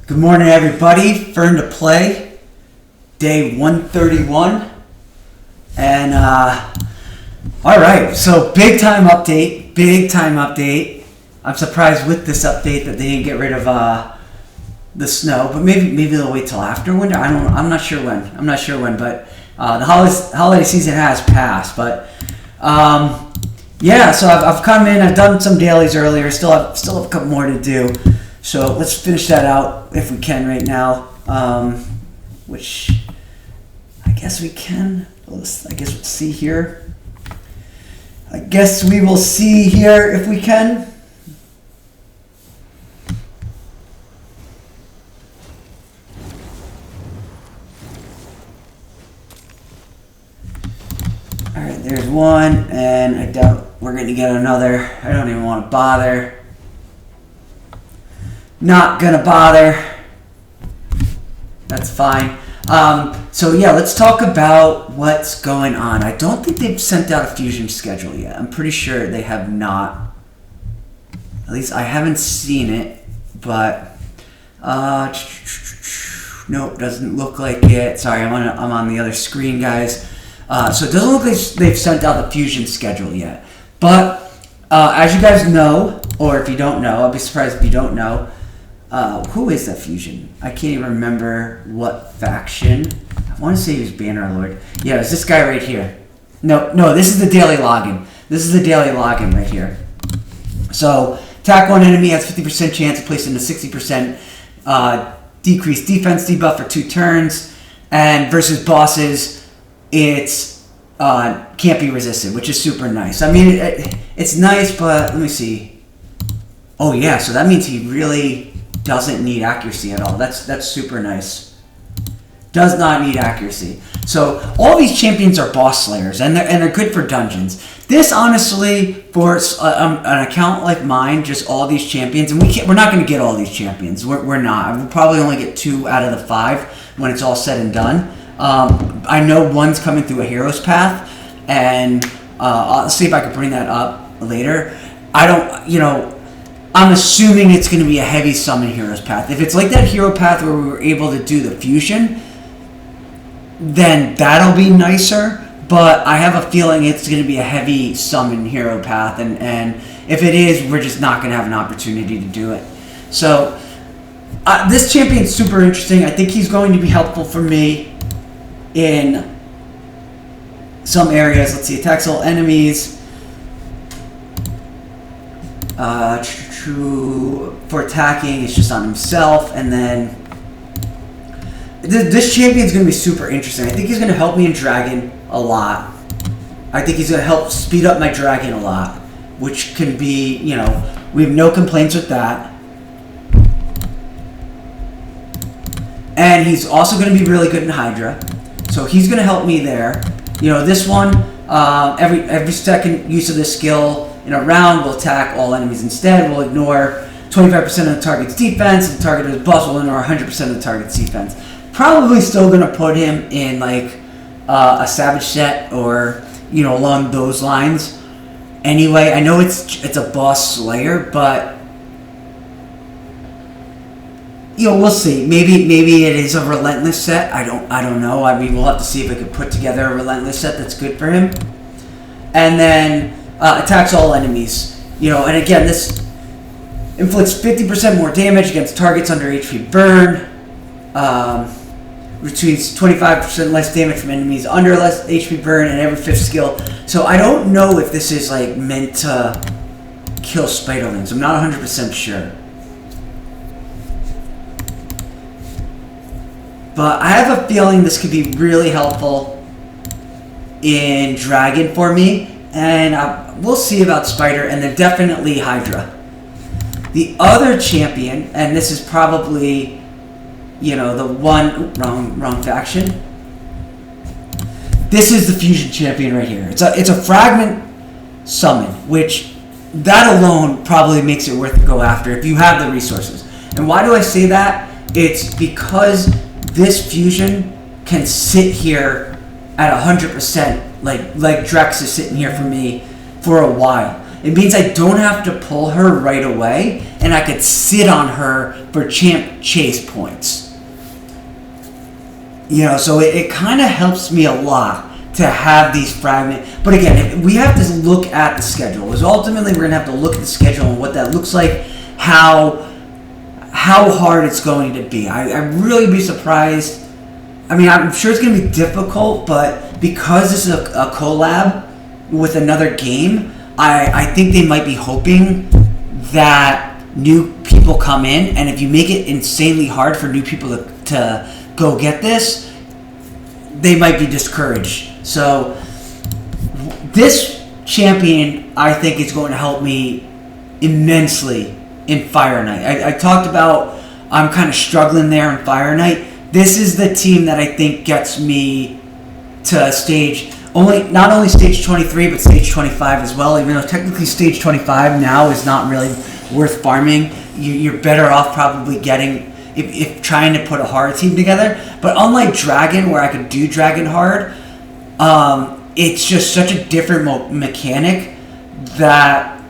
Good morning, everybody. Fern2Play, day 131. And, alright, so big time update. I'm surprised with this update that they didn't get rid of, the snow, but maybe they'll wait till after winter. I'm not sure when, but, the holiday season has passed, but, yeah, so I've come in, I've done some dailies earlier, still have a couple more to do. So let's finish that out if we can right now, which I guess we can. I guess we'll see here. I guess we will see here if we can. All right, there's one, and I doubt we're going to get another. I don't even want to bother. Not gonna bother. That's fine. So yeah, let's talk about what's going on. I don't think they've sent out a fusion schedule yet. I'm pretty sure they have not. At least I haven't seen it, but nope, doesn't look like it. Sorry, I'm on the other screen, guys. So it doesn't look like they've sent out the fusion schedule yet. But as you guys know, or if you don't know, I'll be surprised if you don't know. Who is that fusion? I can't even remember what faction. I want to say he was Bannerlord. Yeah, it's this guy right here. No, this is the daily login. This is the daily login right here. So, attack one enemy has 50% chance of placing a 60% decreased defense debuff for 2 turns. And versus bosses, it's can't be resisted, which is super nice. I mean, it's nice, but let me see. Oh yeah, so that means he really doesn't need accuracy at all. That's super nice. Does not need accuracy. So all these champions are boss slayers, and they're good for dungeons. This honestly, for an account like mine, just all these champions, and we're not going to get all these champions. We're not. We'll probably only get 2 out of the 5 when it's all said and done. I know one's coming through a hero's path, and I'll see if I can bring that up later. I'm assuming it's going to be a heavy summon hero's path. If it's like that hero path where we were able to do the fusion, then that'll be nicer. But I have a feeling it's going to be a heavy summon hero path. And if it is, we're just not going to have an opportunity to do it. So this champion's super interesting. I think he's going to be helpful for me in some areas. Let's see, attacks all enemies. For attacking, it's just on himself, and then this champion's going to be super interesting. I think he's going to help me in Dragon a lot. I think he's going to help speed up my Dragon a lot, which can be, we have no complaints with that. And he's also going to be really good in Hydra, so he's going to help me there. This one, every second use of this skill in a round will attack all enemies instead. We'll ignore 25% of the target's defense, and the target is boss will ignore 100% of the target's defense. Probably still going to put him in like a Savage set or along those lines. Anyway, I know it's a boss slayer, but we'll see. Maybe it is a relentless set. I don't know. I mean, we'll have to see if I can put together a relentless set that's good for him. And then attacks all enemies. And again, this inflicts 50% more damage against targets under HP burn. Retrieves 25% less damage from enemies under less HP burn and every 5th skill. So I don't know if this is like meant to kill spiderlings. I'm not 100% sure. But I have a feeling this could be really helpful in Dragon for me. And we'll see about Spider, and then definitely Hydra. The other champion, and this is probably, the one wrong faction. This is the fusion champion right here. It's a fragment summon, which that alone probably makes it worth to go after if you have the resources. And why do I say that? It's because this fusion can sit here at 100%, like Drex is sitting here for me for a while. It means I don't have to pull her right away, and I could sit on her for champ chase points. You know, so it kind of helps me a lot to have these fragment. But again, we have to look at the schedule. Because ultimately, we're going to have to look at the schedule and what that looks like, how hard it's going to be. I'd really be surprised. I mean, I'm sure it's going to be difficult, but because this is a collab with another game, I think they might be hoping that new people come in, and if you make it insanely hard for new people to go get this, they might be discouraged. So this champion, I think, is going to help me immensely in Fire Knight. I talked about I'm kind of struggling there in Fire Knight. This is the team that I think gets me to stage, not only stage 23, but stage 25 as well, even though technically stage 25 now is not really worth farming. You're better off probably getting, if trying to put a hard team together. But unlike Dragon, where I could do Dragon hard, it's just such a different mechanic that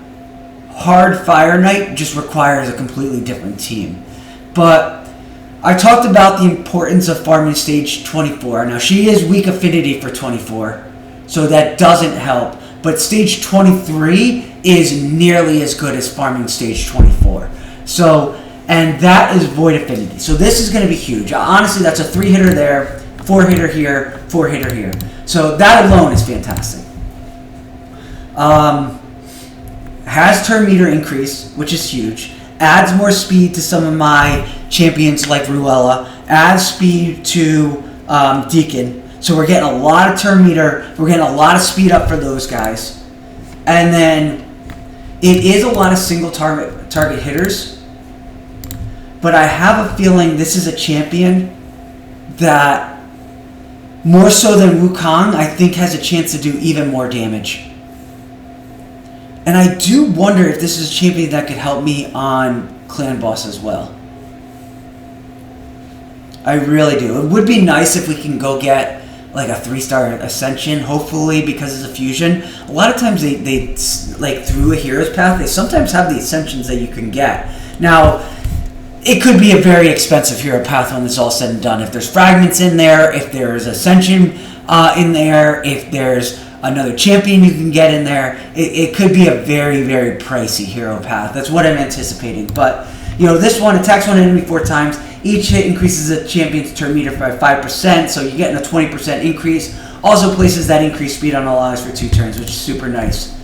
hard Fire Knight just requires a completely different team. But I talked about the importance of farming stage 24. Now, she is weak affinity for 24, so that doesn't help. But stage 23 is nearly as good as farming stage 24. So, and that is void affinity. So this is going to be huge. Honestly, that's a 3-hitter there, 4-hitter here, 4-hitter here. So that alone is fantastic. Has turn meter increase, which is huge. Adds more speed to some of my champions like Ruella. Adds speed to Deacon. So we're getting a lot of turn meter. We're getting a lot of speed up for those guys. And then it is a lot of single target hitters. But I have a feeling this is a champion that, more so than Wukong, I think has a chance to do even more damage. And I do wonder if this is a champion that could help me on Clan Boss as well. I really do. It would be nice if we can go get like a 3-star Ascension, hopefully, because it's a fusion. A lot of times they like through a hero's path, they sometimes have the Ascensions that you can get. Now, it could be a very expensive hero path when it's all said and done. If there's fragments in there, if there's Ascension in there, if there's another champion you can get in there, it could be a very, very pricey hero path. That's what I'm anticipating. But, you know, this one attacks one enemy 4 times. Each hit increases a champion's turn meter by 5%, so you're getting a 20% increase. Also places that increased speed on all eyes for 2 turns, which is super nice.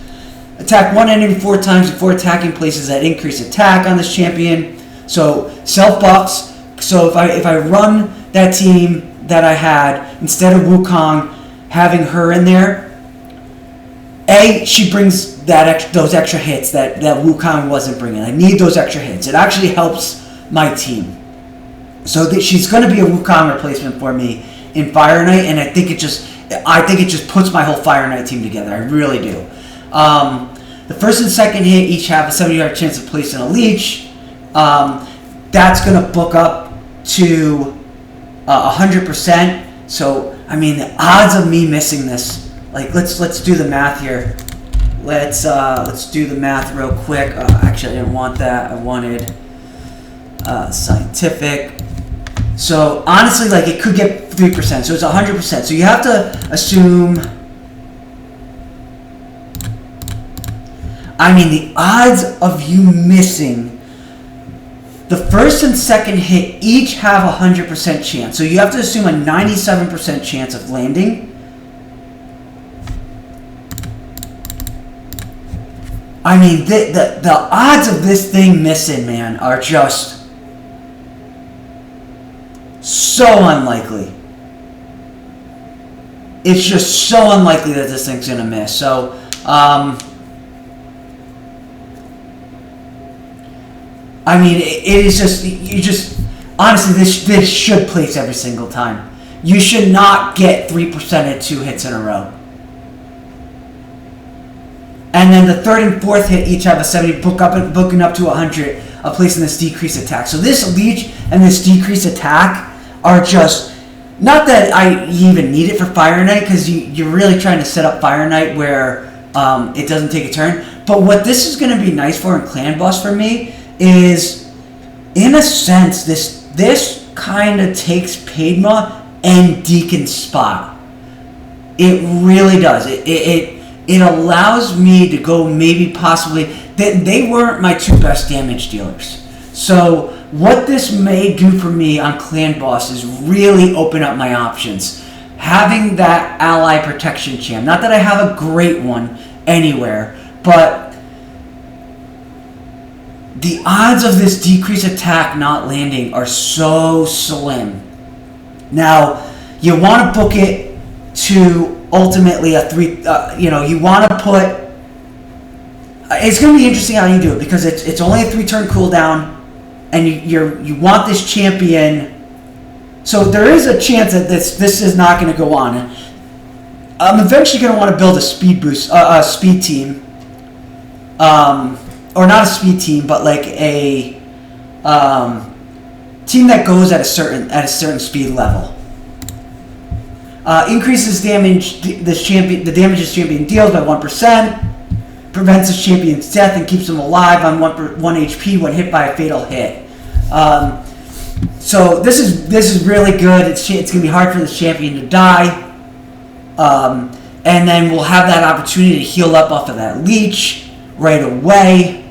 Attack one enemy 4 times before attacking, places that increase attack on this champion. So self buffs. So if I run that team that I had, instead of Wukong having her in there, she brings those extra hits that Wukong wasn't bringing. I need those extra hits. It actually helps my team. So she's going to be a Wukong replacement for me in Fire Knight, and I think it just puts my whole Fire Knight team together. I really do. The first and second hit each have a 70% chance of placing a leech. That's going to book up to 100%. So I mean, the odds of me missing this. Like, let's do the math here. Let's do the math real quick. Actually, I didn't want that. I wanted scientific. So honestly, like, it could get 3%. So it's 100%. So you have to assume. I mean, the odds of you missing the first and second hit each have a 100% chance. So you have to assume a 97% chance of landing. I mean, the odds of this thing missing, man, are just so unlikely. It's just so unlikely that this thing's going to miss. So, I mean, it is just, honestly, this should place every single time. You should not get 3% at 2 hits in a row. And then the third and fourth hit each have a 70, booking up to 100 of placing this decreased attack. So this leech and this decreased attack are just, not that I even need it for Fire Knight, because you're really trying to set up Fire Knight where it doesn't take a turn. But what this is going to be nice for in Clan Boss for me is, in a sense, this kind of takes Padma and Deacon's spot. It really does. It allows me to go maybe possibly... They weren't my two best damage dealers. So what this may do for me on Clan Boss is really open up my options. Having that ally protection champ. Not that I have a great one anywhere, but the odds of this decreased attack not landing are so slim. Now, you want to book it to ultimately a 3... you want to put... it's going to be interesting how you do it, because it's only a 3-turn cooldown, and you want this champion... So there is a chance that this is not going to go on. I'm eventually going to want to build a speed boost, a speed team, or not a speed team, but like a team that goes at a certain speed level. Increases damage the damage this champion deals by 1%. Prevents this champion's death and keeps him alive on 1 HP when hit by a fatal hit. So this is really good. It's going to be hard for this champion to die. And then we'll have that opportunity to heal up off of that leech right away.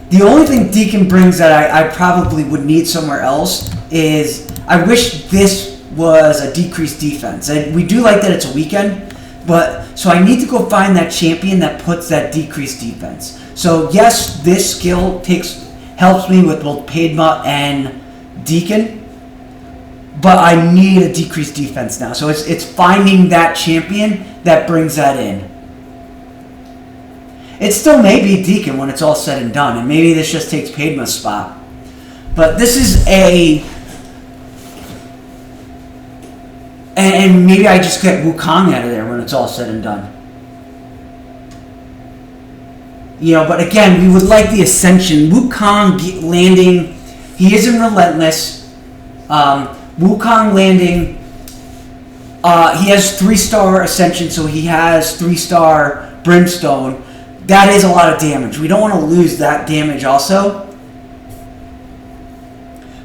The only thing Deacon brings that I probably would need somewhere else is, I wish this was a decreased defense. And we do like that it's a weekend, but so I need to go find that champion that puts that decreased defense. So yes, this skill helps me with both Padma and Deacon, but I need a decreased defense now. So it's finding that champion that brings that in. It still may be Deacon when it's all said and done, and maybe this just takes Padma's spot. But this is and maybe I just get Wukong out of there when it's all said and done. But again, we would like the Ascension. Wukong landing, he isn't relentless. Wukong landing, he has 3-star Ascension, so he has 3-star Brimstone. That is a lot of damage. We don't want to lose that damage also.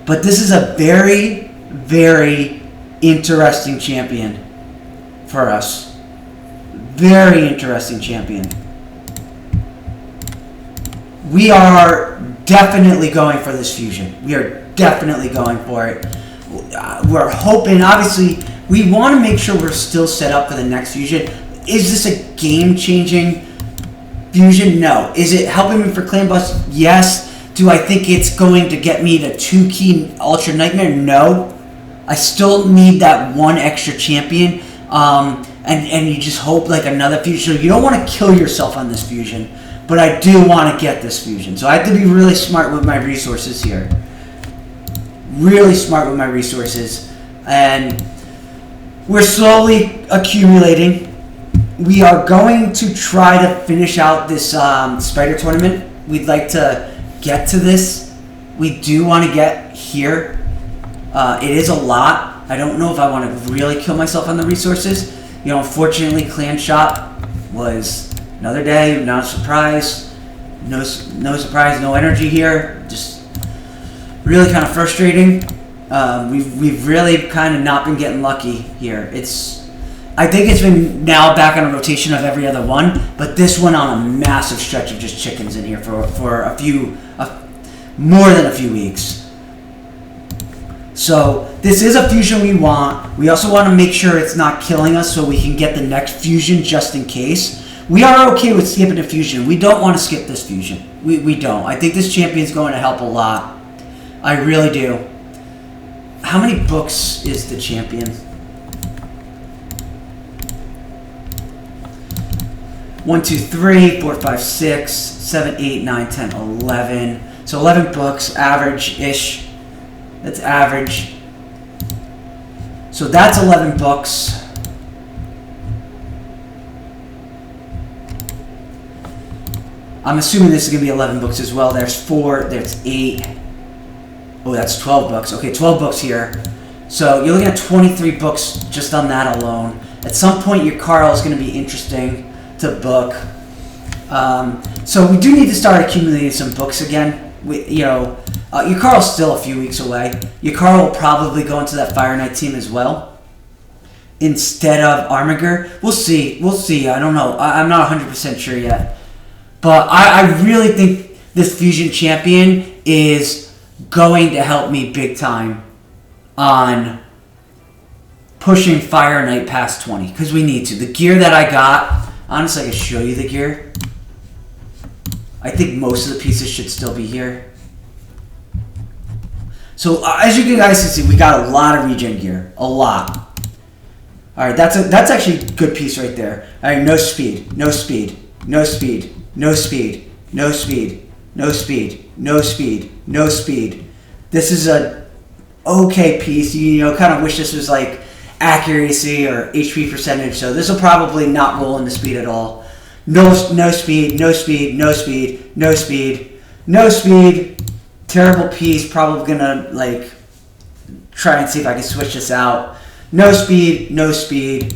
But this is a very, very interesting champion for us. Very interesting champion. We are definitely going for this fusion. We are definitely going for it. We're hoping, obviously, we want to make sure we're still set up for the next fusion. Is this a game-changing fusion? No. Is it helping me for Clan Boss? Yes. Do I think it's going to get me to 2-key Ultra Nightmare? No. I still need that one extra champion. And you just hope like another fusion. You don't want to kill yourself on this fusion. But I do want to get this fusion. So I have to be really smart with my resources here. Really smart with my resources. And we're slowly accumulating. We are going to try to finish out this spider tournament. We'd like to get to this. We do want to get here. It is a lot. I don't know if I want to really kill myself on the resources. Unfortunately, Clan Shop was another day. Not a surprise. No surprise. No energy here. Just really kind of frustrating. We've really kind of not been getting lucky here. I think it's been now back on a rotation of every other one, but this one on a massive stretch of just chickens in here for more than a few weeks. So this is a fusion we want. We also want to make sure it's not killing us so we can get the next fusion just in case. We are okay with skipping a fusion. We don't want to skip this fusion. We don't. I think this champion's going to help a lot. I really do. How many books is the champion? 1, 2, 3, 4, 5, 6, 7, 8, 9, 10, 11. So 11 books, average-ish. That's average. So that's 11 books. I'm assuming this is going to be 11 books as well. There's 4, there's 8. Oh, that's 12 books. Okay, 12 books here. So you're looking at 23 books just on that alone. At some point, your Carl is going to be interesting to book. So we do need to start accumulating some books again. Your Carl's still a few weeks away. Your Carl will probably go into that Fire Knight team as well, instead of Armiger. We'll see. I don't know. I'm not 100% sure yet. But I really think this Fusion Champion is going to help me big time on pushing Fire Knight past 20. Because we need to. The gear that I got, honestly, I can show you the gear. I think most of the pieces should still be here. So as you guys can see, we got a lot of regen gear. A lot. All right, that's actually a good piece right there. All right, no speed, no speed, no speed, no speed, no speed, no speed, no speed, no speed. This is a okay piece. You kind of wish this was like accuracy or HP percentage. So this will probably not roll into speed at all. No speed, no speed, no speed, no speed, no speed. Terrible piece. Probably gonna like try and see if I can switch this out. No speed, no speed,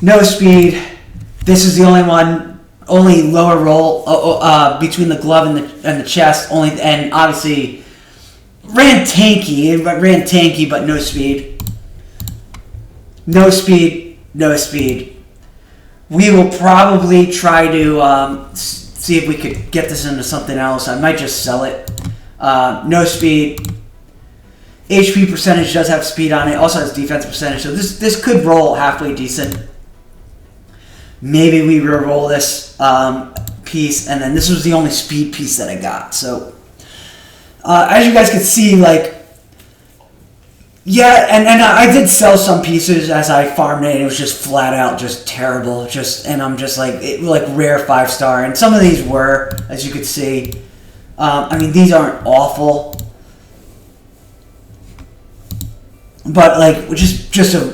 no speed. This is the only one, only lower roll between the glove and the chest. Only, and obviously ran tanky, but no speed. No speed, no speed. We will probably try to see if we could get this into something else. I might just sell it. No speed. HP percentage does have speed on it. Also has defense percentage. So this could roll halfway decent. Maybe we re-roll this piece. And then this was the only speed piece that I got. So as you guys can see, like, yeah, and I did sell some pieces as I farmed it. It was just flat out just terrible. And I'm just like, rare 5-star. And some of these were, as you could see. I mean, these aren't awful. But like,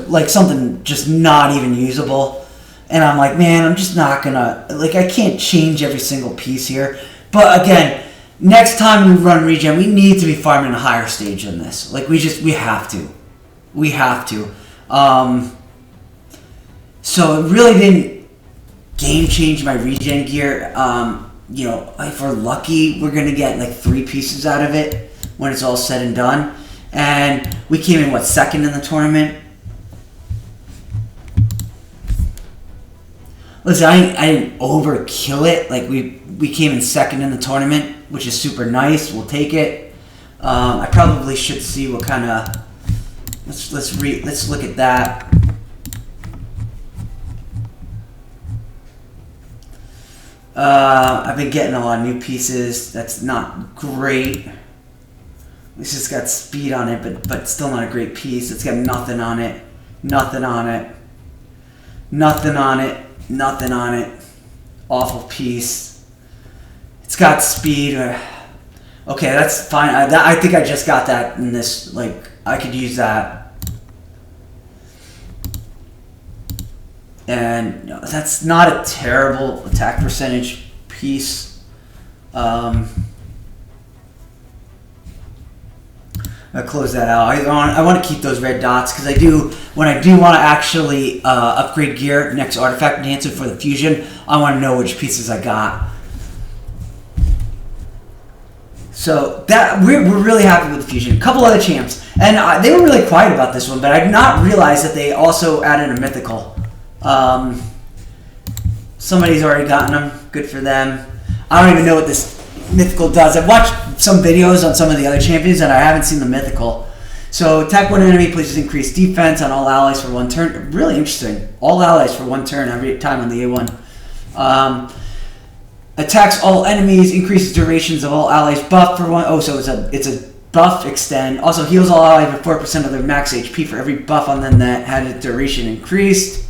like something just not even usable. And I'm like, man, I'm just not gonna, like, I can't change every single piece here. But again, next time we run regen, we need to be farming a higher stage than this. Like, we have to. We have to. So it really didn't game change my regen gear. If we're lucky, we're going to get like 3 pieces out of it when it's all said and done. And we came in, second in the tournament? Listen, I didn't overkill it. Like, we came in second in the tournament, which is super nice. We'll take it. I probably should see what kind of... Let's look at that. I've been getting a lot of new pieces. That's not great. It's just got speed on it, but still not a great piece. It's got nothing on it. Nothing on it. Nothing on it. Nothing on it. Awful piece. It's got speed. Okay, that's fine. I think I just got that in this. Like, I could use that. And that's not a terrible attack percentage piece. I'll close that out. I want to keep those red dots because when I do want to actually upgrade gear next artifact enhancer for the fusion, I want to know which pieces I got. So that we're really happy with the fusion. A couple other champs, and they were really quiet about this one, but I did not realize that they also added a mythical. Somebody's already gotten them. Good for them. I don't even know what this mythical does. I've watched some videos on some of the other champions and I haven't seen the mythical. So attack one enemy, places increased defense on all allies for 1 turn. Really interesting. All allies for 1 turn every time on the A1. Attacks all enemies, increases durations of all allies buff for 1. Oh, so it's a buff extend. Also heals all allies by 4% of their max HP for every buff on them that had a duration increased.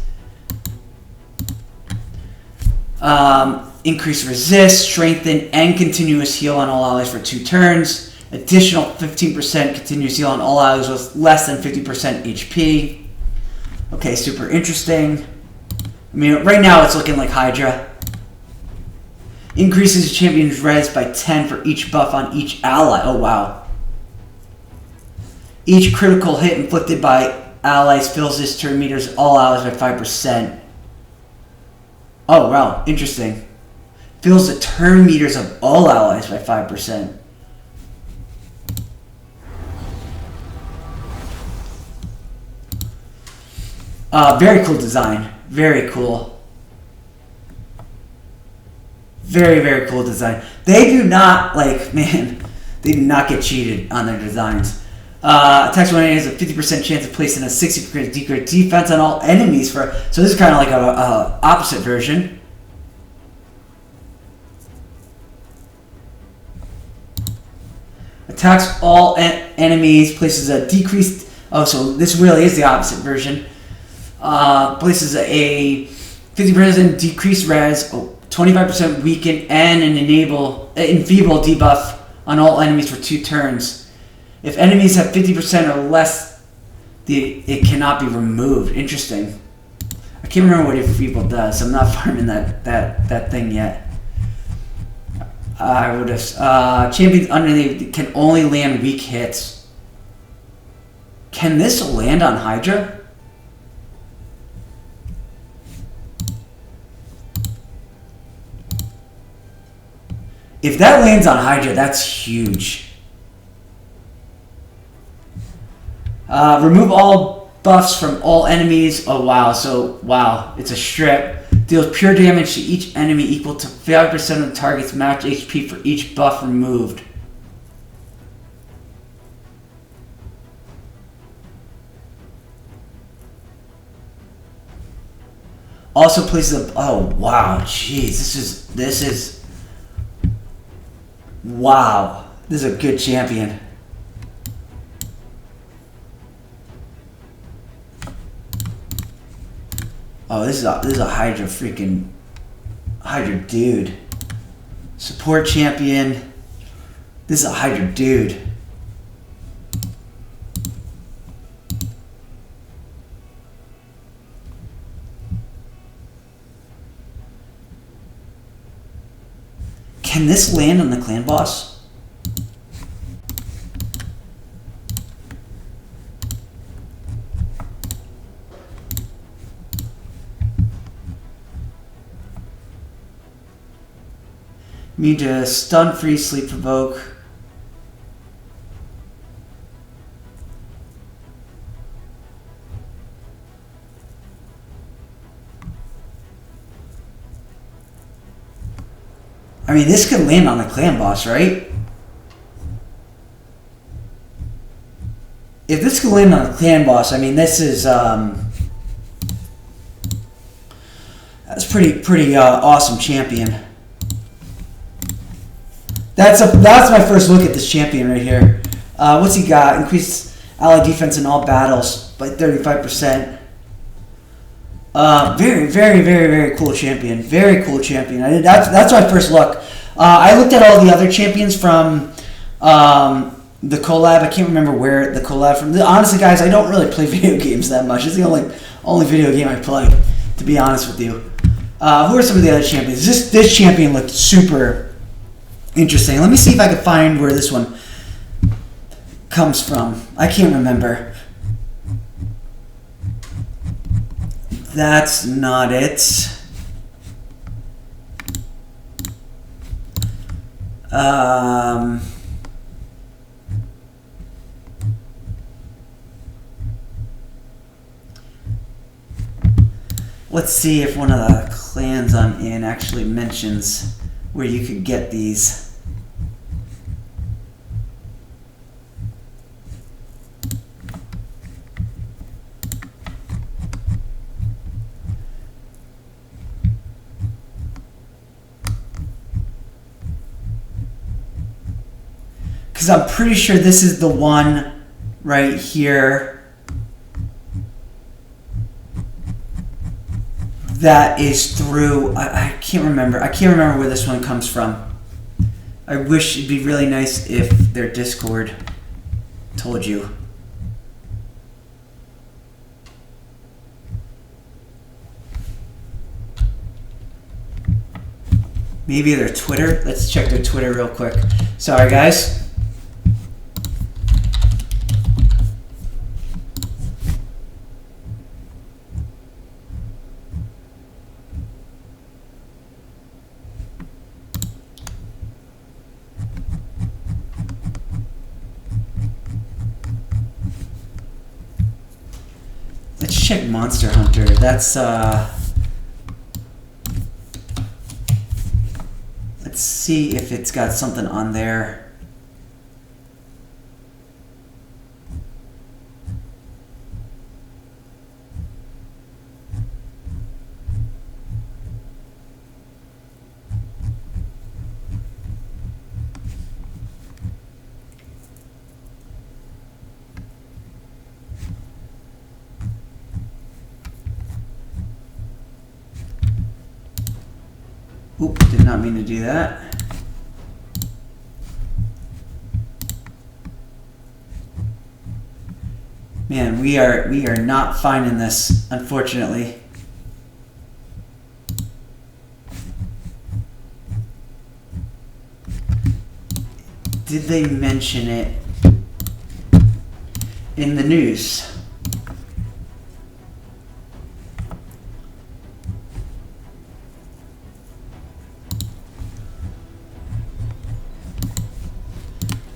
Increase resist, strengthen, and continuous heal on all allies for 2 turns. Additional 15% continuous heal on all allies with less than 50% HP. Okay, super interesting. I mean, right now it's looking like Hydra. Increases champion's res by 10 for each buff on each ally. Oh, wow. Each critical hit inflicted by allies fills this turn meters all allies by 5%. Oh, wow. Interesting. Fills the turn meters of all allies by 5%. Very cool design. Very cool. Very, very cool design. They do not, like, man, they do not get cheated on their designs. Attacks when enemy has a 50% chance of placing a 60% decrease defense on all enemies for. So this is kind of like a opposite version. Attacks all enemies, places a decreased. Oh, so this really is the opposite version. Places a 50% decreased res, 25% weaken, and an enfeeble debuff on all enemies for 2 turns. If enemies have 50% or less, it cannot be removed. Interesting. I can't remember what enfeeble does. I'm not farming that thing yet. I would have champions underneath can only land weak hits. Can this land on Hydra? If that lands on Hydra, that's huge. Remove all buffs from all enemies. Oh, wow. So, wow. It's a strip. Deals pure damage to each enemy equal to 5% of the target's max HP for each buff removed. Also places a... Oh, wow. Jeez. This is... Wow. This is a good champion. Oh, this is a Hydra freaking Hydra dude. Support champion. This is a Hydra dude. Can this land on the clan boss? Need to stun, freeze, sleep, provoke. I mean, this could land on the clan boss, right? If this could land on the clan boss, I mean, this is that's pretty awesome champion. That's my first look at this champion right here. What's he got? Increased ally defense in all battles by 35%. Very, very, very, very cool champion. Very cool champion. That's my first look. I looked at all the other champions from the collab. I can't remember where the collab from. Honestly, guys, I don't really play video games that much. It's the only video game I play, to be honest with you. Who are some of the other champions? This champion looked super interesting. Let me see if I can find where this one comes from. I can't remember. That's not it. Let's see if one of the clans I'm in actually mentions where you could get these. Because I'm pretty sure this is the one right here that is through. I can't remember. I can't remember where this one comes from. I wish it'd be really nice if their Discord told you. Maybe their Twitter. Let's check their Twitter real quick. Sorry, guys. Let's check Monster Hunter. That's let's see if it's got something on there. Oop, did not mean to do that. Man, we are not finding this, unfortunately. Did they mention it in the news?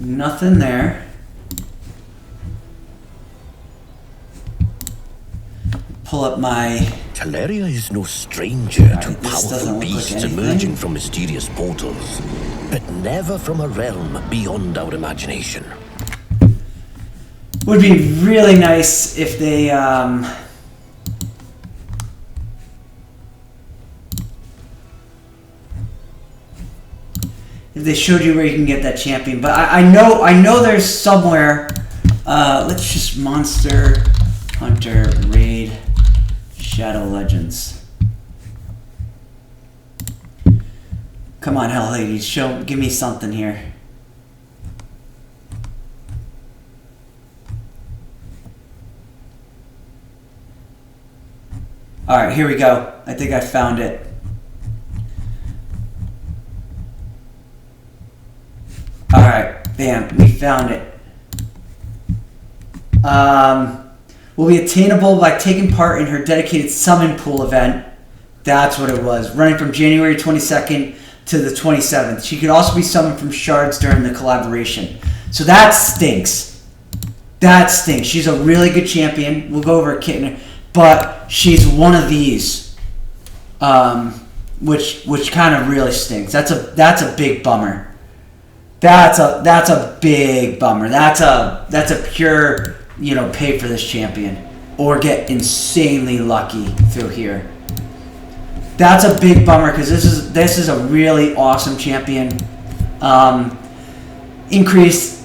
Nothing there. Pull up my... Teleria is no stranger to this powerful doesn't look like beasts anything. emerging from mysterious portals, but never from a realm beyond our imagination. Would be really nice if they showed you where you can get that champion. But I know there's somewhere. Let's just Monster Hunter Raid Shadow Legends. Come on, Hell Hades, give me something here. All right, here we go. I think I found it. All right, bam, we found it. Will be attainable by taking part in her dedicated summon pool event. That's what it was. Running from January 22nd to the 27th. She could also be summoned from shards during the collaboration. So that stinks. That stinks. She's a really good champion. We'll go over a kit in her. But she's one of these, which kind of really stinks. That's a big bummer. That's a big bummer. That's a pure, pay for this champion or get insanely lucky through here. That's a big bummer because this is a really awesome champion. Increased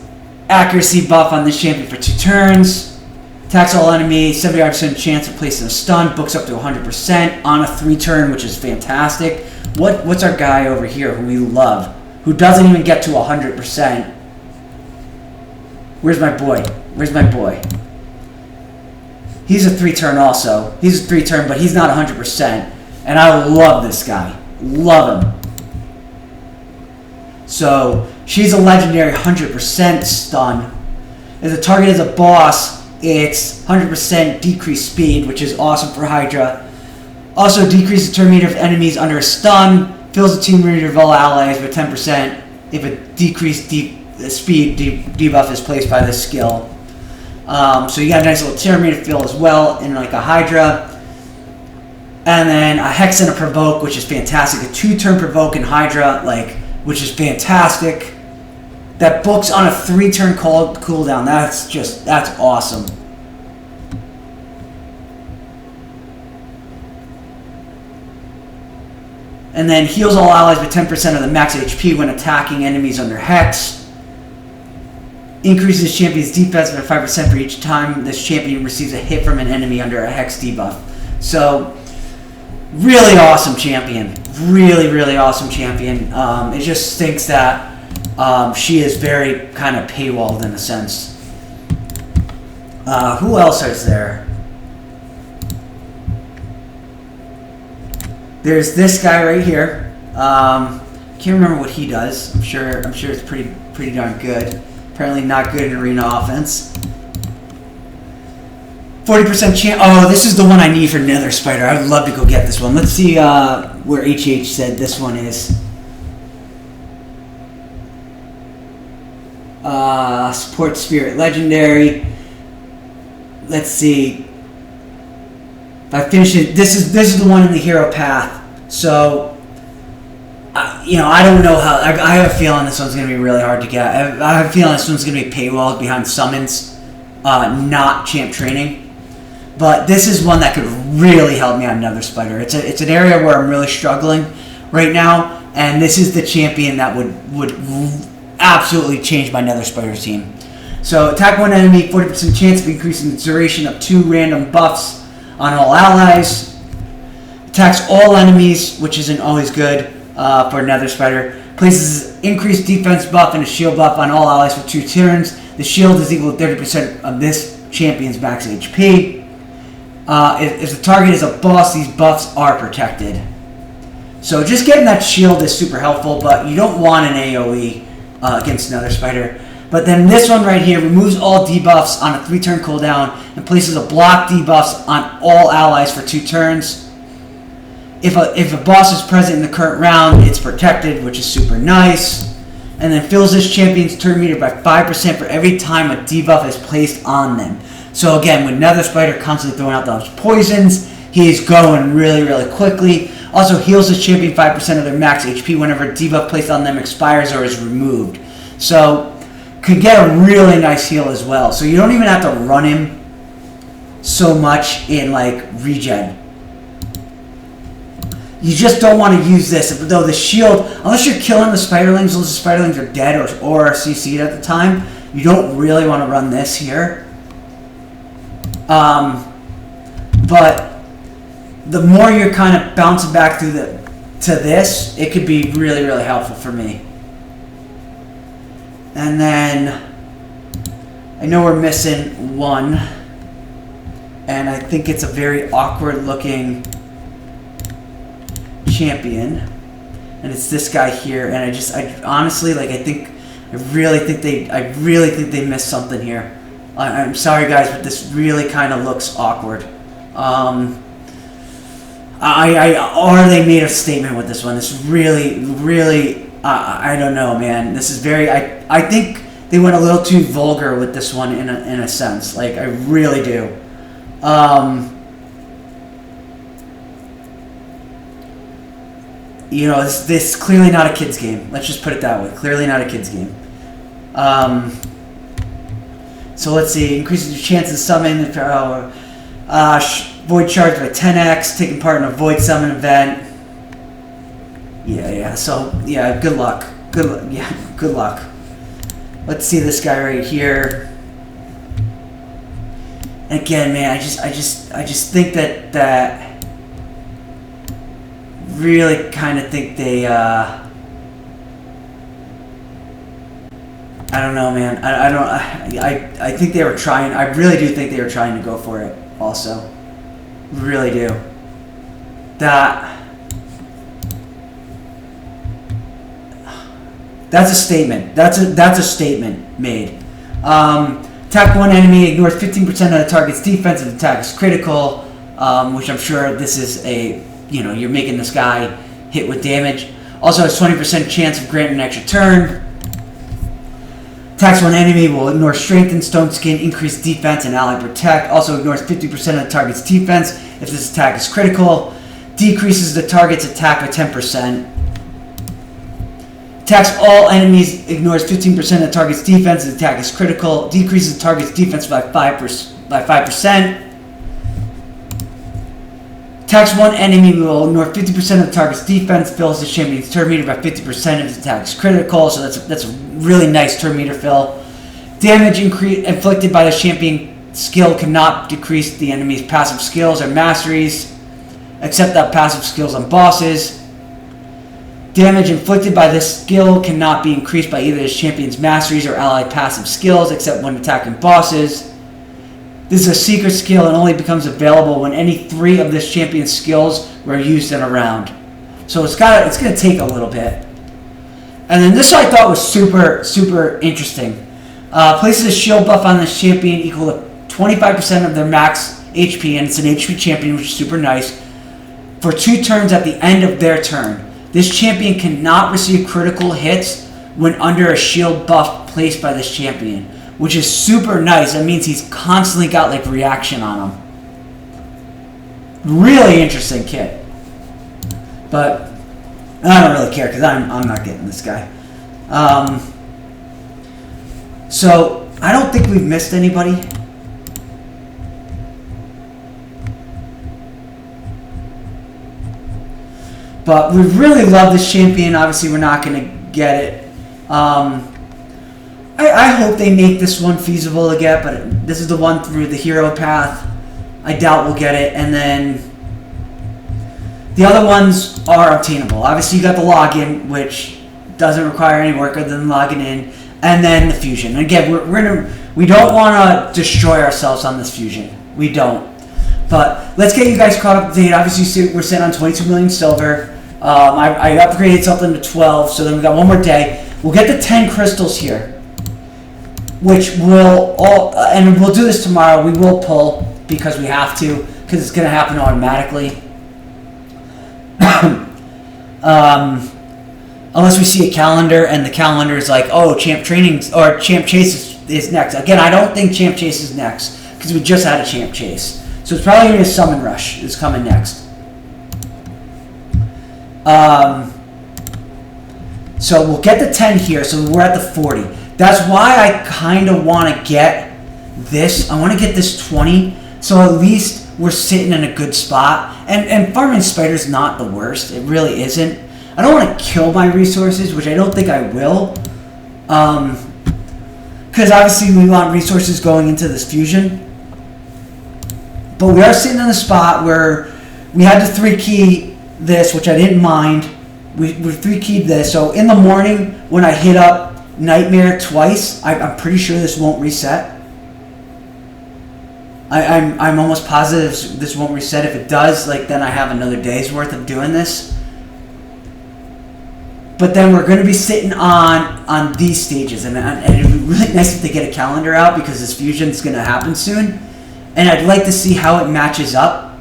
accuracy buff on this champion for 2 turns. Attacks all enemies, 75% chance of placing a stun, books up to 100% on a 3-turn, which is fantastic. What's our guy over here who we love, who doesn't even get to 100%? Where's my boy? Where's my boy? He's a 3-turn also. He's a 3-turn, but he's not 100%. And I love this guy. Love him. So, she's a legendary 100% stun. If the target is a boss, it's 100% decreased speed, which is awesome for Hydra. Also decreases the turn meter of enemies under a stun. Fills the team meter of all allies with 10% if a decreased speed debuff is placed by this skill. So you got a nice little turn meter fill as well in like a Hydra. And then a Hex and a Provoke, which is fantastic. A 2-turn Provoke in Hydra, which is fantastic. That books on a 3-turn cooldown. That's awesome. And then heals all allies with 10% of the max HP when attacking enemies under Hex. Increases champion's defense by 5% for each time this champion receives a hit from an enemy under a Hex debuff. So, really awesome champion. Really, really awesome champion. It just stinks that she is very kind of paywalled in a sense. Who else is there? There's this guy right here. Can't remember what he does. I'm sure it's pretty darn good. Apparently not good in arena offense. 40% chance. Oh, this is the one I need for Nether Spider. I would love to go get this one. Let's see where HH said this one is. Support Spirit Legendary. Let's see. I finished it. This is the one in the hero path. So, I don't know how. I have a feeling this one's going to be really hard to get. I have a feeling this one's going to be paywalled behind summons, not champ training. But this is one that could really help me on Nether Spider. It's an area where I'm really struggling right now, and this is the champion that would absolutely change my Nether Spider team. So attack one enemy, 40% chance of increasing the duration of 2 random buffs on all allies. Attacks all enemies, which isn't always good for Nether Spider. Places increased defense buff and a shield buff on all allies for 2 turns. The shield is equal to 30% of this champion's max HP. If the target is a boss, these buffs are protected. So just getting that shield is super helpful, but you don't want an AoE against Nether Spider. But then this one right here removes all debuffs on a 3-turn cooldown and places a block debuffs on all allies for 2 turns. If a boss is present in the current round, it's protected, which is super nice. And then fills this champion's turn meter by 5% for every time a debuff is placed on them. So again, with Nether Spider constantly throwing out those poisons, he's going really, really quickly. Also heals his champion 5% of their max HP whenever a debuff placed on them expires or is removed. So could get a really nice heal as well. So you don't even have to run him so much in like regen. You just don't want to use this. Though the shield, unless you're killing the spiderlings, those spiderlings are dead or are CC'd at the time, you don't really want to run this here. But the more you're kind of bouncing back through to this, it could be really, really helpful for me. And then I know we're missing one, and I think it's a very awkward looking champion, and it's this guy here. And I honestly, like, I really think they missed something here. I'm sorry guys, but this really kind of looks awkward. Or they made a statement with this one. This really, I don't know, man. This is very, I think they went a little too vulgar with this one in a sense. Like, I really do. This is clearly not a kid's game. Let's just put it that way. Clearly not a kid's game. So let's see. Increases your chance to summon. Void charge by 10x. Taking part in a void summon event. Yeah. So yeah, good luck. Good luck. Let's see this guy right here. And again, man, I just think that really kind of think they. I don't know, man. I think they were trying. I really do think they were trying to go for it. Also, really do. That's a statement. That's a statement made. Attack one enemy, ignores 15% of the target's defensive attack is critical, which I'm sure this is a, you're making this guy hit with damage. Also has 20% chance of granting an extra turn. Attacks one enemy, will ignore strength and stone skin, increase defense and ally protect. Also ignores 50% of the target's defense if this attack is critical. Decreases the target's attack by 10%. Attacks all enemies, ignores 15% of the target's defense if the attack is critical. Decreases the target's defense by 5%. Attacks one enemy, will ignore 50% of the target's defense. Fills the champion's turn meter by 50% if the attack is critical. So that's a really nice turn meter fill. Damage inflicted by the champion skill cannot decrease the enemy's passive skills or masteries, except that passive skills on bosses. Damage inflicted by this skill cannot be increased by either his champion's masteries or allied passive skills, except when attacking bosses. This is a secret skill and only becomes available when any 3 of this champion's skills were used in a round. So it's going to take a little bit. And then this I thought was super, super interesting. Places a shield buff on this champion equal to 25% of their max HP, and it's an HP champion, which is super nice, for 2 turns at the end of their turn. This champion cannot receive critical hits when under a shield buff placed by this champion, which is super nice. That means he's constantly got like reaction on him. Really interesting kit. But I don't really care because I'm not getting this guy. So I don't think we've missed anybody. But we really love this champion. Obviously, we're not going to get it. I hope they make this one feasible to get, but this is the one through the hero path. I doubt we'll get it. And then the other ones are obtainable. Obviously, you got the login, which doesn't require any work other than logging in, and then the fusion. And again, we don't want to destroy ourselves on this fusion. We don't. But let's get you guys caught up to date. Obviously, we're sitting on 22 million silver. I upgraded something to 12, so then we got one more day. We'll get the 10 crystals here, which will and we'll do this tomorrow. We will pull because we have to, because it's going to happen automatically. Unless we see a calendar and the calendar is like, oh, champ trainings or champ chase is next. Again, I don't think champ chase is next because we just had a champ chase, so it's probably going to be a summon rush is coming next. So we'll get the 10 here, so we're at the 40. That's why I kind of want to get this. I want to get this 20, so at least we're sitting in a good spot. And farming spider's not the worst. It really isn't. I don't want to kill my resources, which I don't think I will. Because obviously we want resources going into this fusion. But we are sitting in a spot where we had to 3-key this, which I didn't mind. We 3-keyed this. So in the morning, when I hit up Nightmare twice, I'm pretty sure this won't reset. I'm almost positive this won't reset. If it does, like, then I have another day's worth of doing this. But then we're going to be sitting on these stages, and it'd be really nice if they get a calendar out because this fusion is going to happen soon. And I'd like to see how it matches up.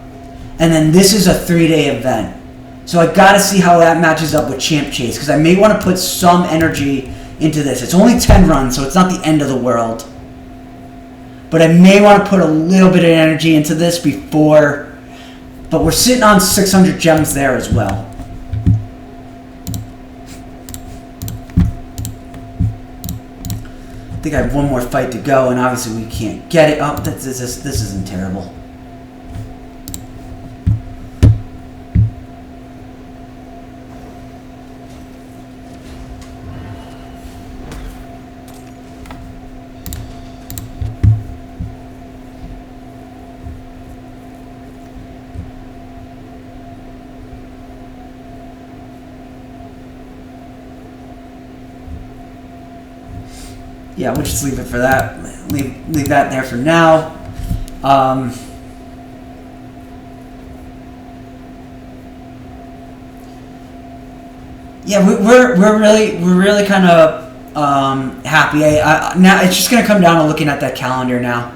And then this is a 3-day event. So I got to see how that matches up with Champ Chase, because I may want to put some energy into this. It's only 10 runs, so it's not the end of the world. But I may want to put a little bit of energy into this before. But we're sitting on 600 gems there as well. I think I have one more fight to go, and obviously we can't get it. Oh, this isn't terrible. Yeah, we'll just leave it for that. Leave that there for now. Yeah, we're really kind of happy. Now it's just gonna come down to looking at that calendar. Now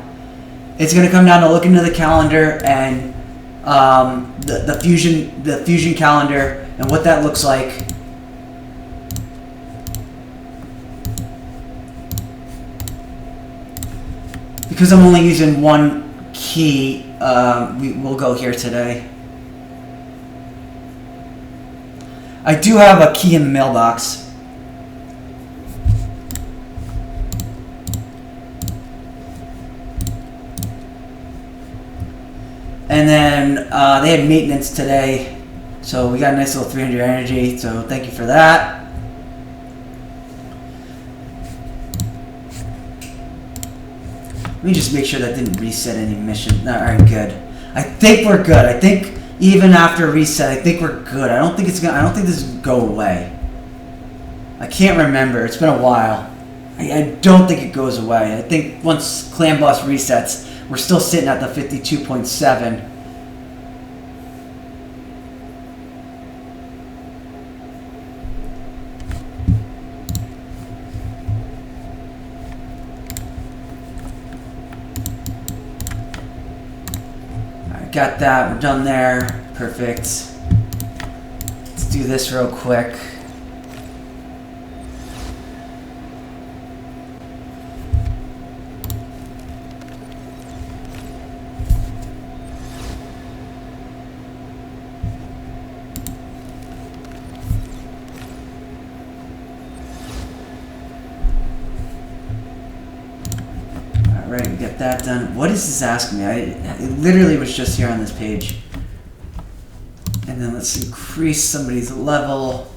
it's gonna come down to looking at the calendar and the fusion calendar and what that looks like. Because I'm only using one key, we'll go here today. I do have a key in the mailbox. And then they had maintenance today, so we got a nice little 300 energy, so thank you for that. Let me just make sure that didn't reset any mission. Alright, good. I think we're good. I think even after reset, I think we're good. I don't think this is gonna go away. I can't remember. It's been a while. I don't think it goes away. I think once Clan Boss resets, we're still sitting at the 52.7. Got that, we're done there. Perfect. Let's do this real quick. Alright, we got that done. What is this asking me? It literally was just here on this page. And then let's increase somebody's level.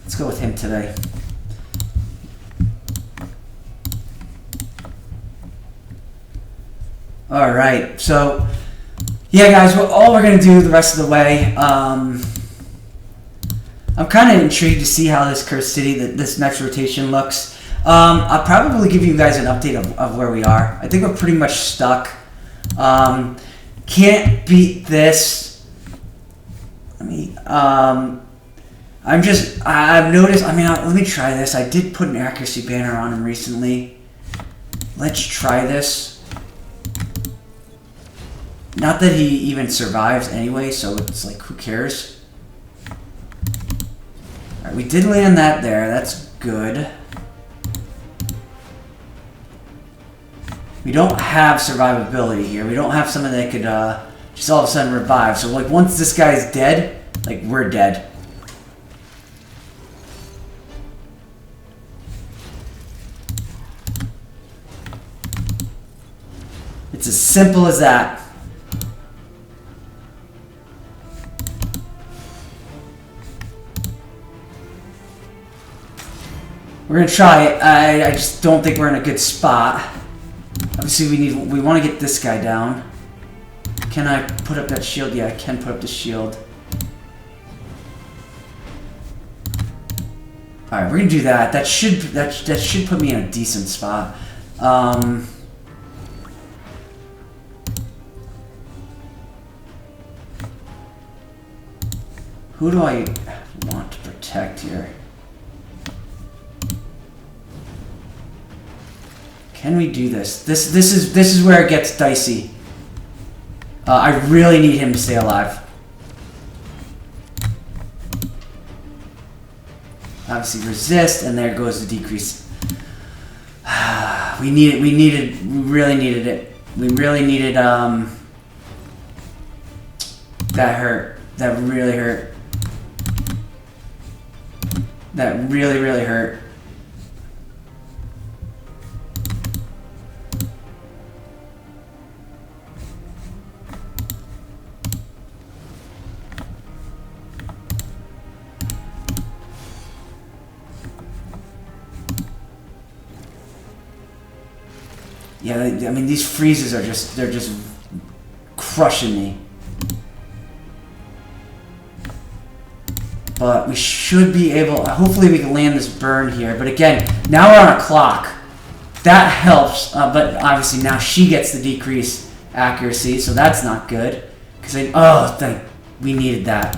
Let's go with him today. Alright, so yeah guys, all we're going to do the rest of the way, I'm kind of intrigued to see how this Cursed City, this next rotation looks. I'll probably give you guys an update of where we are. I think we're pretty much stuck. Can't beat this. I've noticed, let me try this. I did put an accuracy banner on him recently. Let's try this. Not that he even survives anyway, so it's like, who cares? Alright, we did land that there. That's good. We don't have survivability here. We don't have someone that could just all of a sudden revive. So like once this guy's dead, like we're dead. It's as simple as that. We're gonna try it. I just don't think we're in a good spot. Obviously, we want to get this guy down. Can I put up that shield? Yeah, I can put up the shield. All right, we're gonna do that. That should put me in a decent spot. Who do I want to protect here? Can we do this? This is where it gets dicey. I really need him to stay alive. Obviously resist, and there goes the decrease. We really needed it. We really needed that hurt. That really hurt. That really hurt. Yeah, I mean, these freezes are they're just crushing me. But we should be able, hopefully we can land this burn here. But again, now we're on a clock. That helps, but obviously now she gets the decreased accuracy, so that's not good. We needed that.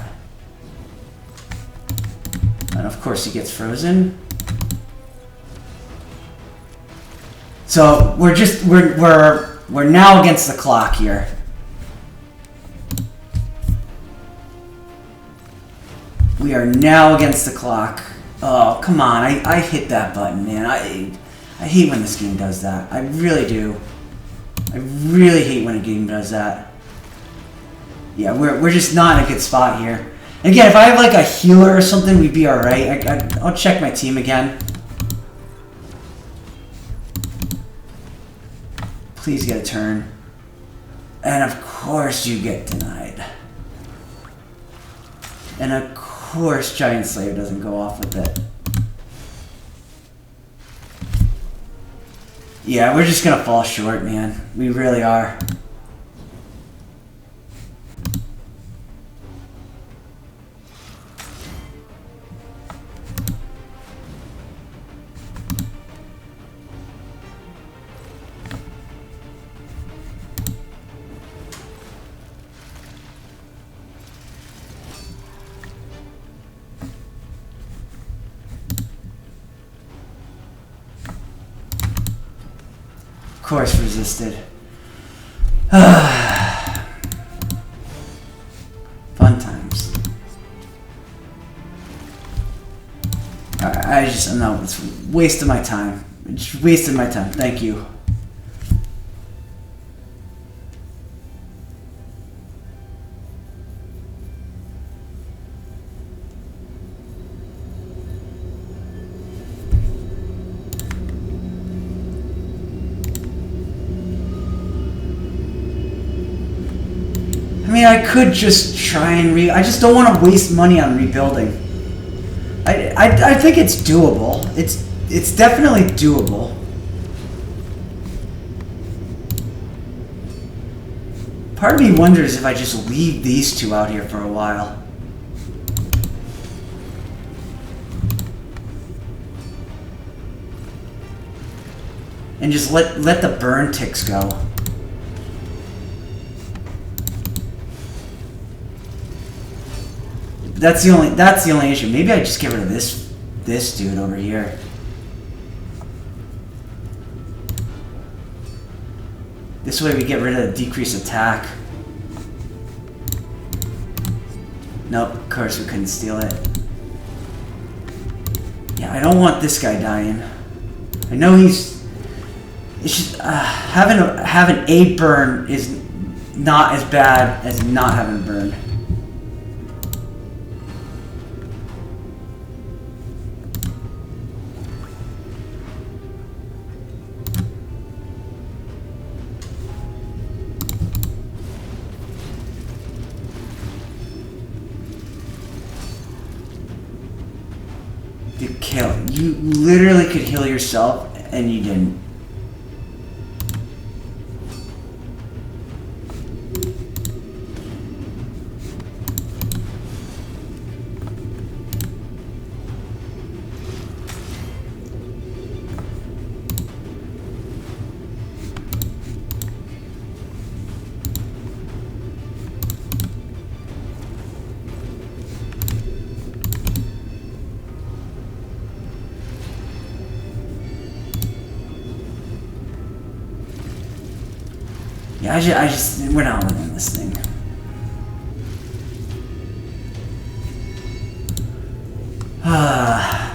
And of course he gets frozen. So we're now against the clock here. We are now against the clock. Oh, come on. I hit that button, man. I hate when this game does that. I really do. I really hate when a game does that. Yeah, we're just not in a good spot here. And again, if I have like a healer or something, we'd be alright. I'll check my team again. Please get a turn. And of course you get denied. And of course Giant Slayer doesn't go off with it. Yeah, we're just gonna fall short, man. We really are. Of course resisted. Fun times. No, it's a waste of my time. Just wasted my time. Thank you. I mean, I could just try and I just don't want to waste money on rebuilding. I think it's doable. It's definitely doable. Part of me wonders if I just leave these two out here for a while. And just let the burn ticks go. That's the only issue. Maybe I just get rid of this dude over here. This way we get rid of the decreased attack. Nope, of course we couldn't steal it. Yeah, I don't want this guy dying. I know it's just having a burn is not as bad as not having a burn. You literally could heal yourself, and you didn't. Yeah, we're not winning this thing. I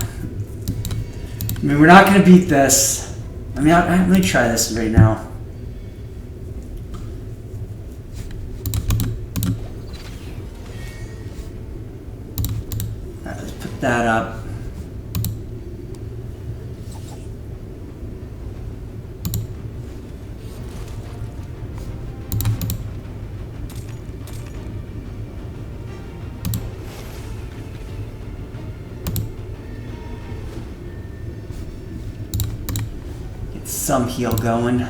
mean, we're not gonna beat this. I mean, let me try this right now. Alright, let's put that up. Some heal going.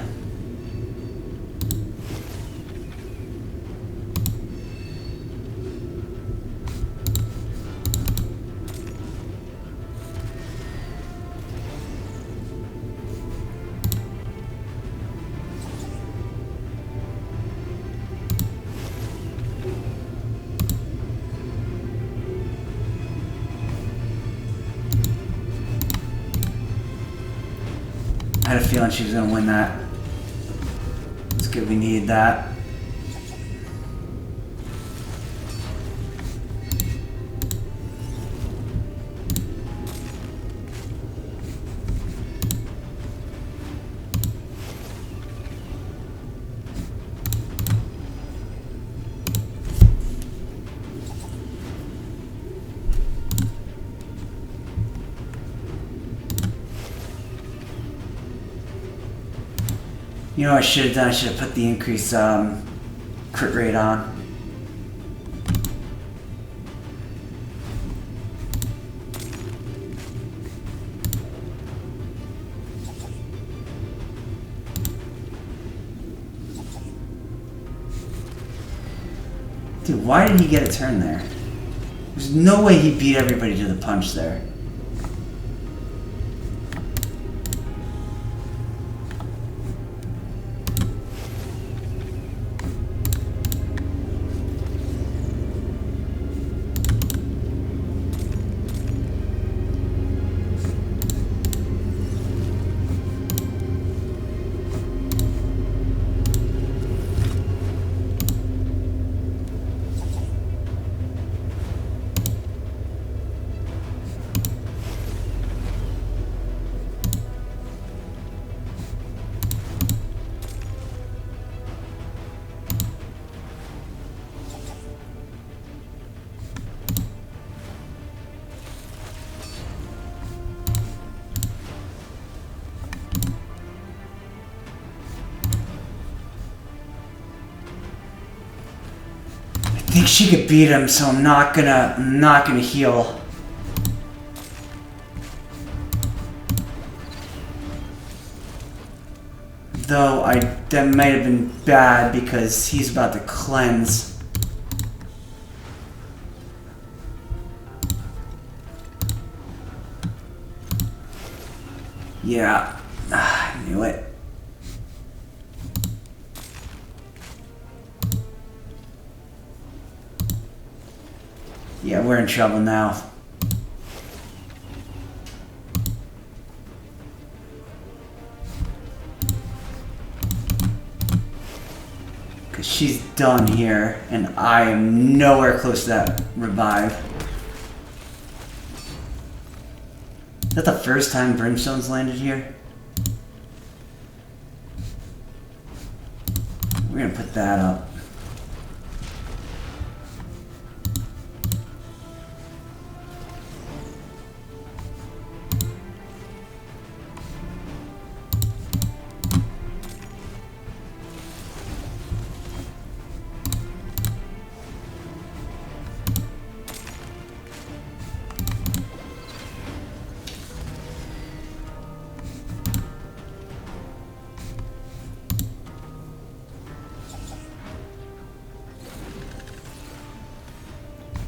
I had a feeling she was going to win that. It's good we needed that. You know what I should have done? I should have put the increased crit rate on. Dude, why did he get a turn there? There's no way he beat everybody to the punch there. think she could beat him, so I'm not gonna heal. Though that might have been bad because he's about to cleanse. Yeah, I knew it. Yeah, we're in trouble now. Because she's done here, and I am nowhere close to that revive. Is that the first time Brimstone's landed here? We're gonna put that up.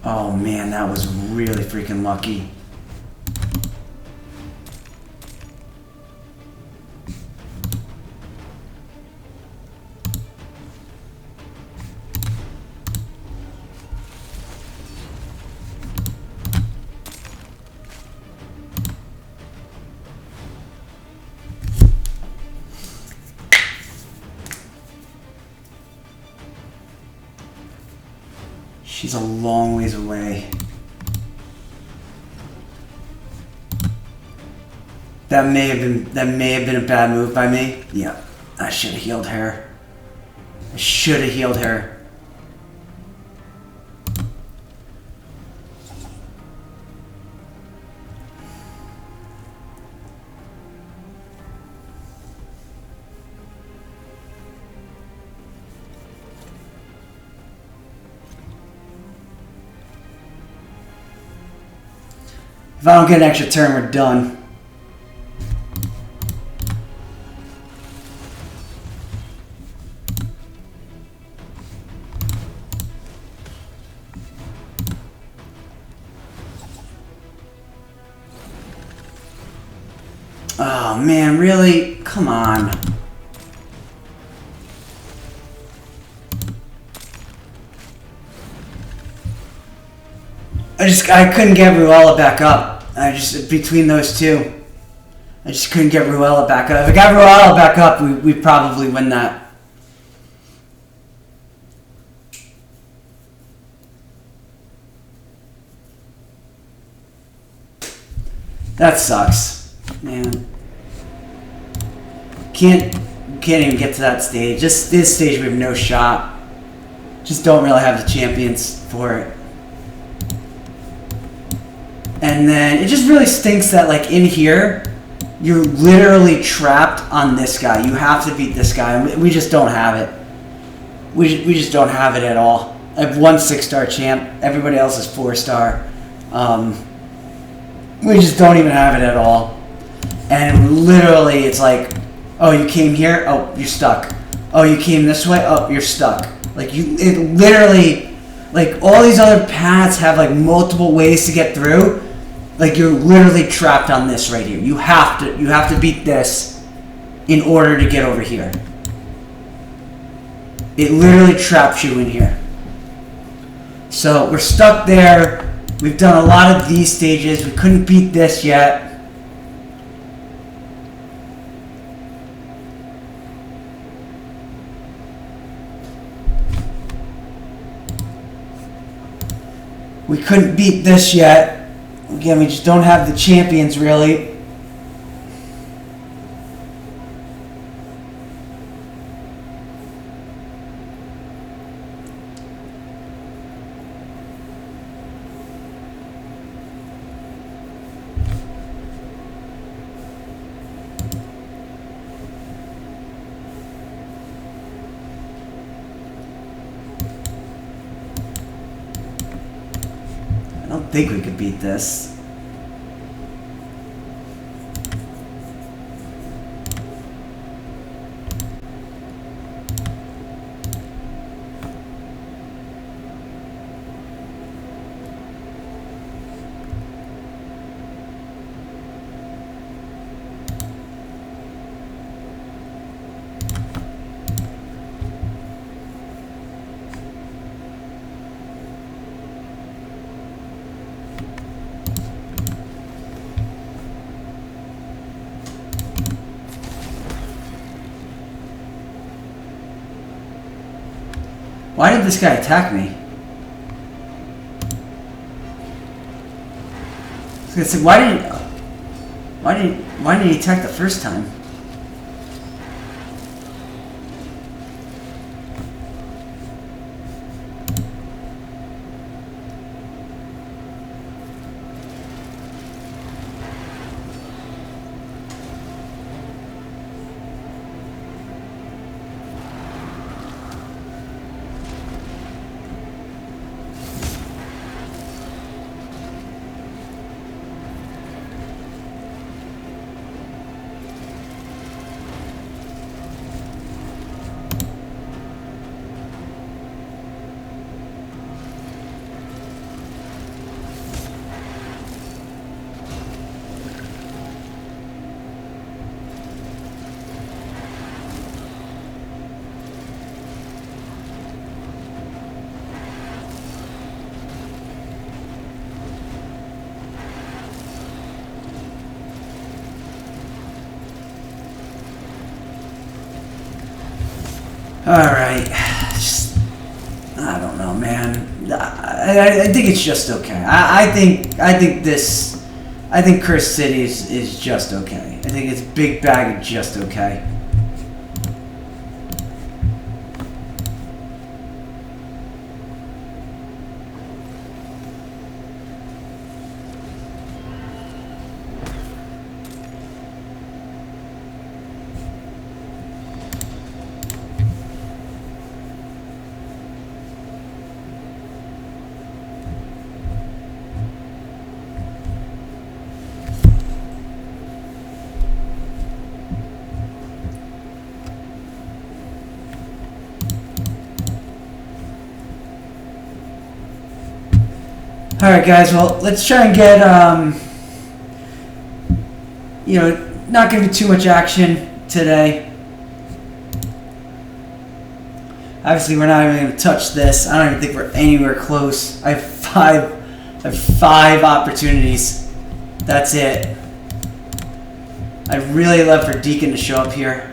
Oh man, that was really freaking lucky. She's a long ways away. That may have been a bad move by me. Yeah, I should have healed her. I should have healed her. If I don't get an extra turn, we're done. Oh man, really? Come on. I couldn't get Ruella back up. Between those two, I just couldn't get Ruella back up. If I got Ruella back up, we probably win that. That sucks, man. Can't even get to that stage. Just this stage, we have no shot. Just don't really have the champions for it. And then it just really stinks that like in here, you're literally trapped on this guy. You have to beat this guy. And we just don't have it. We just don't have it at all. I have one 6-star champ. Everybody else is 4-star. We just don't even have it at all. And literally it's like, oh, you came here? Oh, you're stuck. Oh, you came this way? Oh, you're stuck. Like it literally, like all these other paths have like multiple ways to get through. Like you're literally trapped on this right here. You have to beat this in order to get over here. It literally traps you in here. So we're stuck there. We've done a lot of these stages. We couldn't beat this yet. We couldn't beat this yet. Again, we just don't have the champions, really. think we could beat this. Why did this guy attack me? I was gonna say, why didn't he attack the first time? Alright. I don't know, man. I think it's just okay. I think Curse City is just okay. I think it's Big Bag is just okay. Alright guys, well, let's try and get, not going to be too much action today. Obviously, we're not even going to touch this. I don't even think we're anywhere close. I have five opportunities. That's it. I'd really love for Deacon to show up here.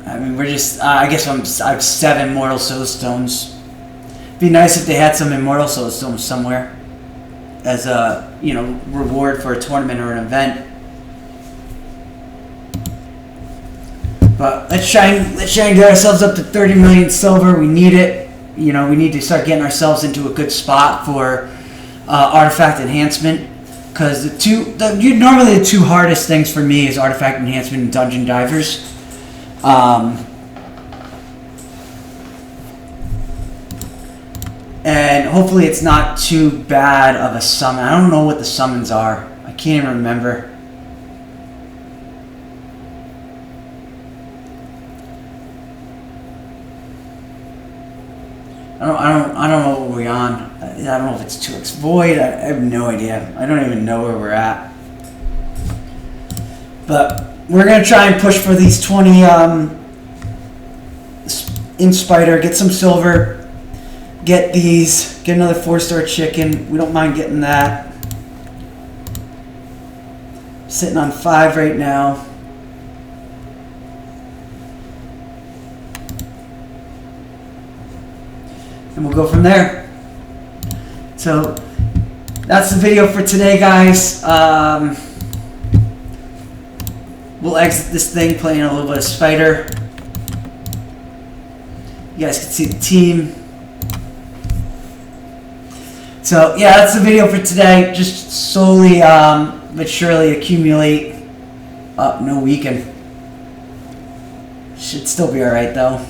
I mean, we're just, I guess I have 7 Mortal Soul Stones. It'd be nice if they had some Immortal Soul Stones somewhere as a, reward for a tournament or an event. But let's try and get ourselves up to 30 million silver. We need it. We need to start getting ourselves into a good spot for artifact enhancement. Because normally the two hardest things for me is artifact enhancement and dungeon divers. And hopefully it's not too bad of a summon. I don't know what the summons are. I can't even remember. I don't know what we're on. I don't know if it's 2x Void. I have no idea. I don't even know where we're at. But we're going to try and push for these 20 in Spider, get some silver, get another 4-star chicken. We don't mind getting that. Sitting on 5 right now. And we'll go from there. So that's the video for today, guys. We'll exit this thing playing a little bit of Spider. You guys can see the team. So yeah, that's the video for today. Just slowly but surely accumulate. No weekend. Should still be alright though.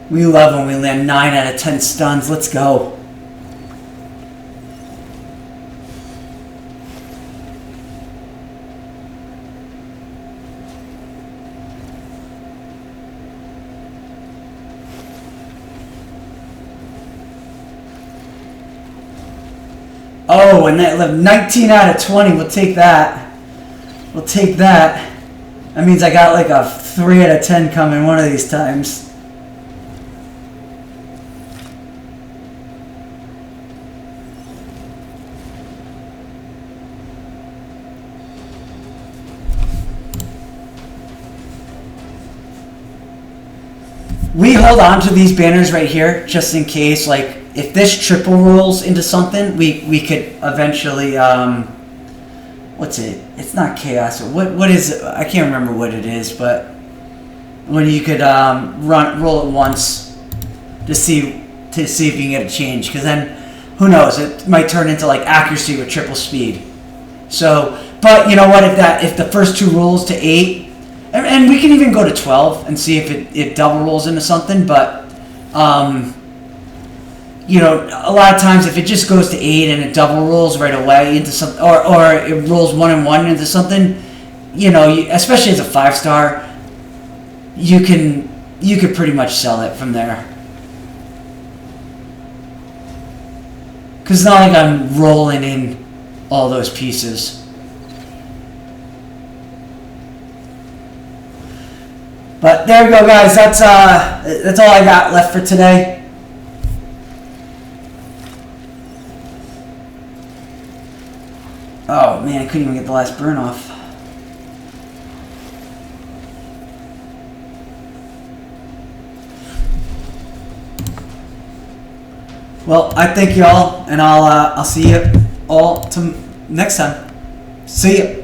We love when we land 9 out of 10 stuns. Let's go. Oh, and that left 19 out of 20. We'll take that. We'll take that. That means I got like a 3 out of 10 coming one of these times. We hold on to these banners right here just in case, like, if this triple rolls into something, we could eventually, what's it? It's not chaos. What is it? I can't remember what it is, but when you could roll it once to see if you can get a change, because then who knows? It might turn into like accuracy with triple speed. So, but you know what? If the first 2 rolls to 8, and we can even go to 12 and see if it double rolls into something, but you know, a lot of times if it just goes to 8 and it double rolls right away into something, or it rolls 1 and 1 into something, you know, especially as a 5-star, you could pretty much sell it from there. Because it's not like I'm rolling in all those pieces. But there we go, guys. That's all I got left for today. Oh man, I couldn't even get the last burn off. Well, I thank y'all, and I'll see you all next time. See ya.